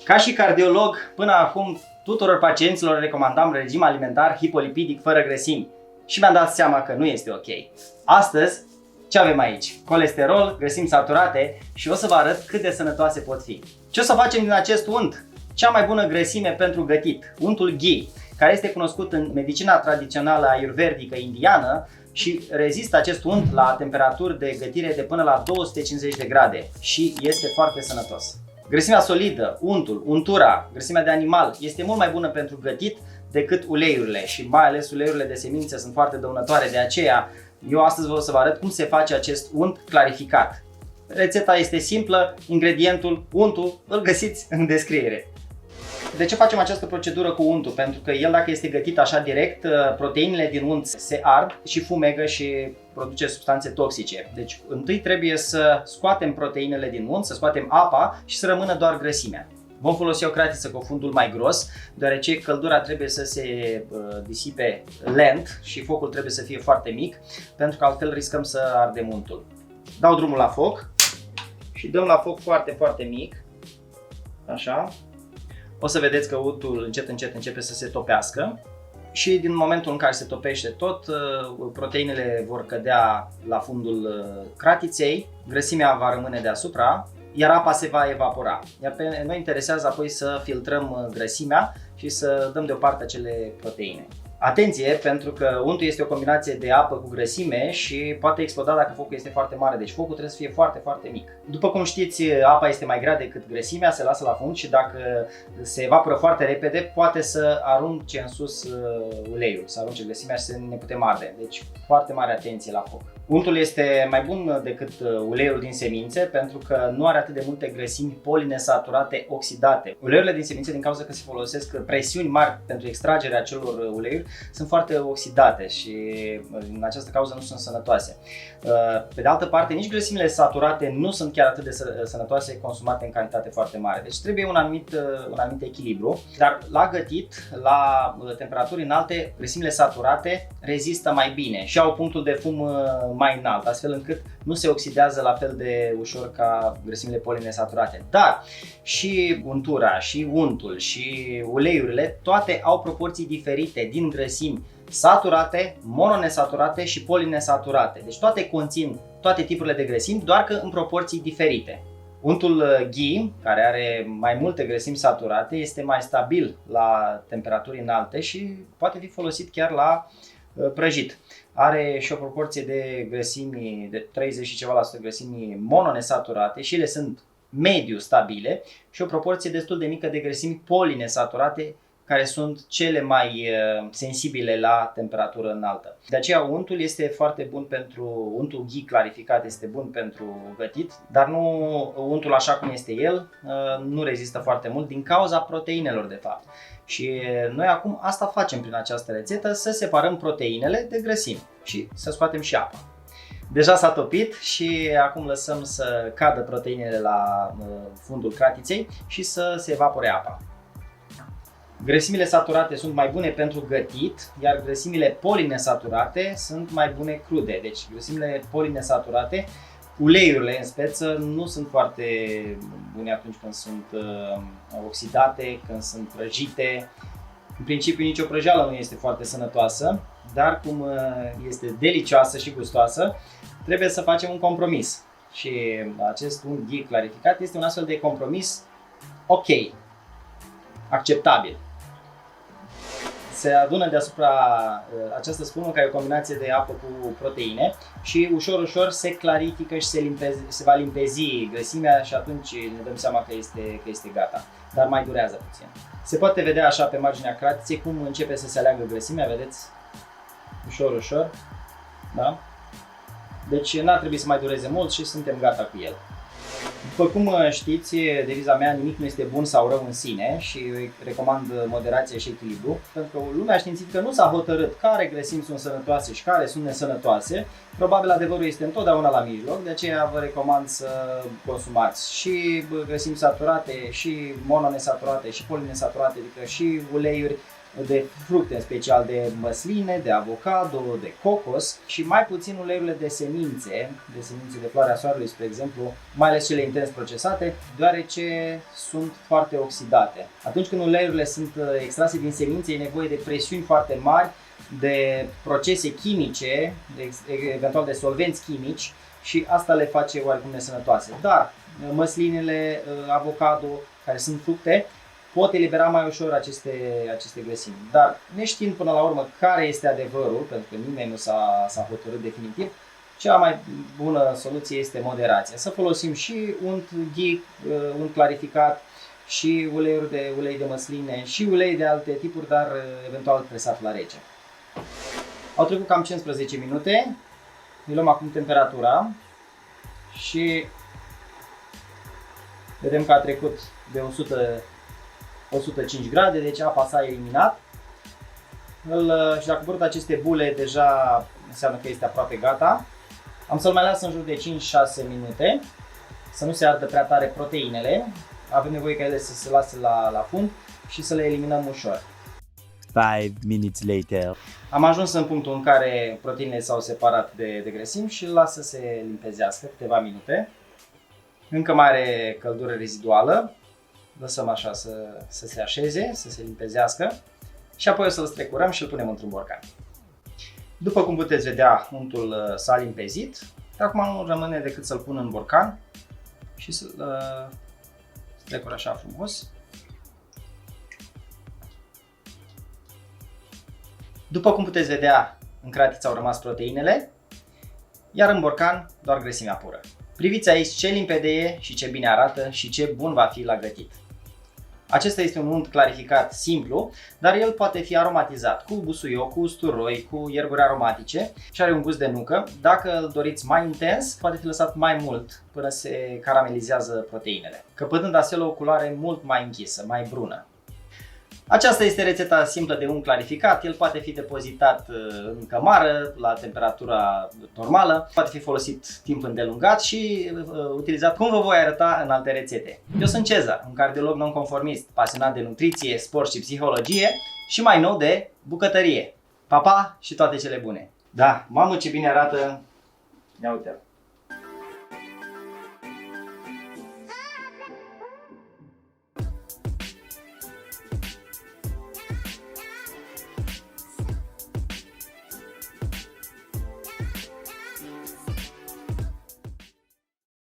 Ca și cardiolog, până acum tuturor pacienților recomandam regim alimentar hipolipidic fără grăsimi și mi-am dat seama că nu este ok. Astăzi, ce avem aici? Colesterol, grăsimi saturate și o să vă arăt cât de sănătoase pot fi. Ce o să facem din acest unt? Cea mai bună grăsime pentru gătit, untul ghee, care este cunoscut în medicina tradițională ayurvedică indiană și rezistă acest unt la temperaturi de gătire de până la 250 de grade și este foarte sănătos. Grăsimea solidă, untul, untura, grăsimea de animal este mult mai bună pentru gătit decât uleiurile și mai ales uleiurile de semințe sunt foarte dăunătoare, de aceea eu astăzi vreau să vă arăt cum se face acest unt clarificat. Rețeta este simplă, ingredientul, untul, îl găsiți în descriere. De ce facem această procedură cu untul? Pentru că el, dacă este gătit așa direct, proteinele din unt se ard și fumegă și produce substanțe toxice. Deci întâi trebuie să scoatem proteinele din unt, să scoatem apa și să rămână doar grăsimea. Vom folosi o cratiță cu fundul mai gros, deoarece căldura trebuie să se disipe lent și focul trebuie să fie foarte mic, pentru că altfel riscăm să ardem untul. Dau drumul la foc și dăm la foc foarte, foarte mic, așa. O să vedeți că untul încet, încet începe să se topească și din momentul în care se topește tot, proteinele vor cădea la fundul cratiței, grăsimea va rămâne deasupra, iar apa se va evapora. Iar pe noi interesează apoi să filtrăm grăsimea și să dăm deoparte acele proteine. Atenție, pentru că untul este o combinație de apă cu grăsime și poate exploda dacă focul este foarte mare, deci focul trebuie să fie foarte, foarte mic. După cum știți, apa este mai grea decât grăsimea, se lasă la fund și dacă se evaporă foarte repede, poate să arunce în sus uleiul, să arunce grăsimea și să ne putem arde. Deci foarte mare atenție la foc. Untul este mai bun decât uleiul din semințe pentru că nu are atât de multe grăsimi polinesaturate oxidate. Uleiurile din semințe, din cauza că se folosesc presiuni mari pentru extragerea acelor uleiuri, sunt foarte oxidate și în această cauză nu sunt sănătoase. Pe de altă parte, nici grăsimile saturate nu sunt chiar atât de sănătoase consumate în cantitate foarte mare. Deci trebuie un anumit echilibru, dar la gătit, la temperaturi înalte, grăsimile saturate rezistă mai bine și au punctul de fum mai înalt, astfel încât nu se oxidează la fel de ușor ca grăsimile polinesaturate. Dar și untura, și untul, și uleiurile, toate au proporții diferite din grăsimi saturate, mononesaturate și polinesaturate. Deci toate conțin toate tipurile de grăsimi, doar că în proporții diferite. Untul ghee, care are mai multe grăsimi saturate, este mai stabil la temperaturi înalte și poate fi folosit chiar la prăjit. Are și o proporție de grăsimi de 30 și ceva la sută grăsimi mononesaturate și ele sunt mediu stabile și o proporție destul de mică de grăsimi polinesaturate care sunt cele mai sensibile la temperatură înaltă. De aceea untul ghee clarificat este bun pentru gătit, dar nu untul așa cum este el nu rezistă foarte mult din cauza proteinelor de fapt. Și noi acum asta facem prin această rețetă, să separăm proteinele de grăsimi și să scoatem și apa. Deja s-a topit și acum lăsăm să cadă proteinele la fundul cratiței și să se evapore apa. Grăsimile saturate sunt mai bune pentru gătit, iar grăsimile polinesaturate sunt mai bune crude. Deci grăsimile polinesaturate, uleiurile în speță, nu sunt foarte bune atunci când sunt oxidate, când sunt prăjite. În principiu nicio prăjeală nu este foarte sănătoasă, dar cum este delicioasă și gustoasă, trebuie să facem un compromis. Și acest unt ghee clarificat este un astfel de compromis ok, acceptabil. Se adună deasupra această spumă, care e o combinație de apă cu proteine și ușor, ușor se clarifică și se va limpezi grăsimea și atunci ne dăm seama că este gata, dar mai durează puțin. Se poate vedea așa pe marginea cratiței cum începe să se aleagă grăsimea, vedeți? Ușor, ușor, da? Deci n-ar trebui să mai dureze mult și suntem gata cu el. După cum știți, deviza mea, nimic nu este bun sau rău în sine și recomand moderație și echilibru, pentru că lumea științifică nu s-a hotărât care grăsimi sunt sănătoase și care sunt nesănătoase. Probabil adevărul este întotdeauna la mijloc, de aceea vă recomand să consumați și grăsimi saturate, și mononesaturate, și polinesaturate, adică și uleiuri, de fructe, în special de măsline, de avocado, de cocos și mai puțin uleiurile de semințe de floarea soarelui, spre exemplu, mai ales cele intens procesate, deoarece sunt foarte oxidate. Atunci când uleiurile sunt extrase din semințe, e nevoie de presiuni foarte mari, de procese chimice, eventual de solvenți chimici, și asta le face oarecum nesănătoase. Dar măslinele, avocado, care sunt fructe, pot elibera mai ușor aceste grăsimi. Dar neștiind până la urmă care este adevărul, pentru că nimeni nu s-a hotărât definitiv, cea mai bună soluție este moderația. Să folosim și unt ghee, unt clarificat, și ulei de măsline, și ulei de alte tipuri, dar eventual presat la rece. Au trecut cam 15 minute. Îi luăm acum temperatura și vedem că a trecut de 105 grade, deci apa s-a eliminat. Și dacă brut aceste bule, deja înseamnă că este aproape gata. Am să-l mai las în jur de 5-6 minute, să nu se ardă prea tare proteinele. Avem nevoie ca ele să se lase la fund și să le eliminăm ușor. 5 minutes later. Am ajuns în punctul în care proteinele s-au separat de grăsimi și îl las să se limpezească câteva minute. Încă mai are căldură reziduală. Lăsăm așa să se așeze, să se limpezească și apoi o să-l strecurăm și îl punem într-un borcan. După cum puteți vedea, untul s-a limpezit. Acum nu rămâne decât să-l pun în borcan și să-l strecur așa frumos. După cum puteți vedea, în cratiță au rămas proteinele, iar în borcan doar grăsimea pură. Priviți aici ce limpede e și ce bine arată și ce bun va fi la gătit. Acesta este un unt clarificat simplu, dar el poate fi aromatizat cu busuioc, cu usturoi, cu ierburi aromatice și are un gust de nucă. Dacă îl doriți mai intens, poate fi lăsat mai mult până se caramelizează proteinele, căpătând astfel o culoare mult mai închisă, mai brună. Aceasta este rețeta simplă de unt clarificat. El poate fi depozitat în cămară la temperatura normală, poate fi folosit timp îndelungat și utilizat cum vă voi arăta în alte rețete. Eu sunt Cezar, un cardiolog nonconformist, pasionat de nutriție, sport și psihologie și mai nou de bucătărie. Pa, pa și toate cele bune! Da, mamă ce bine arată! Ia uite-l!